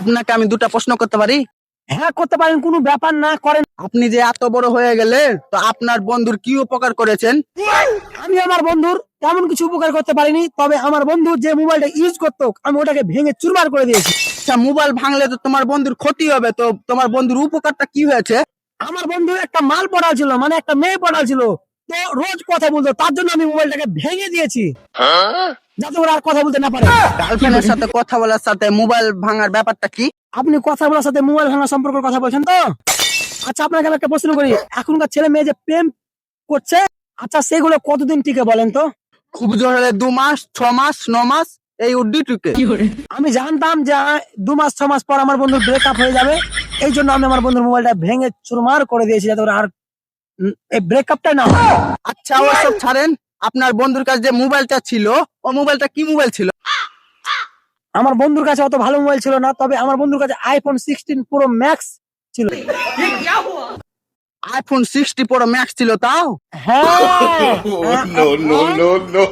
আপনাকে আমি দুটা প্রশ্ন করতে পারি? হ্যাঁ করতে পারেন, কোনো ব্যাপার না, করেন। আপনি যে এত বড় হয়ে গেলেন, তো আপনার বন্ধুর কি উপকার করেছেন? আমি আমার বন্ধুর তেমন কিছু উপকার করতে পারিনি, তবে আমার বন্ধু যে মোবাইলটা ইউজ করতো আমি ওটাকে ভেঙে চুরমার করে দিয়েছি। আচ্ছা, মোবাইল ভাঙলে তো তোমার বন্ধুর ক্ষতি হবে, তো তোমার বন্ধুর উপকারটা কি হয়েছে? আমার বন্ধু একটা মাল পড়াল ছিল, মানে একটা মেয়ে পড়াল ছিল, তো রোজ কথা বলতো, তার জন্য আমি মোবাইলটাকে ভেঙে দিয়েছি যাতে ওরা আর কথা বলতে না পারে। গার্লফ্রেন্ডের সাথে কথা বলার সাথে মোবাইল ভাঙার ব্যাপারটা কি? আপনি কথা বলার সাথে মোবাইল ভাঙা সম্পর্কের কথা বলছেন তো? আচ্ছা আপনাকে আমি একটা প্রশ্ন করি, এখনকার ছেলে মেয়ে যে প্রেম করছে, আচ্ছা সেগুলো কতদিন টিকে বলেন তো? খুব জোর হলে 2 মাস, 6 মাস, 9 মাস, এই উড্ডি টুকে। আমি জানতাম যে 2 মাস 6 মাস পর আমার বন্ধুর ব্রেকআপ হয়ে যাবে, এই জন্য আমি আমার বন্ধুর মোবাইলটা ভেঙে চুরমার করে দিয়েছি যাতে ওরা আর এই ব্রেকআপটা না হয়। আচ্ছা ওসব ছাড়েন, আপনার বন্ধুর কাছে যে মোবাইলটা ছিল, ও মোবাইলটা কি মোবাইল ছিল? আমার বন্ধুর কাছে অত ভালো মোবাইল ছিল না, তবে আমার বন্ধুর কাছে আইফোন 16 প্রো ম্যাক্স ছিল। আইফোন 60 প্রো ম্যাক্স ছিল তাও? হ্যাঁ no, no, no, no.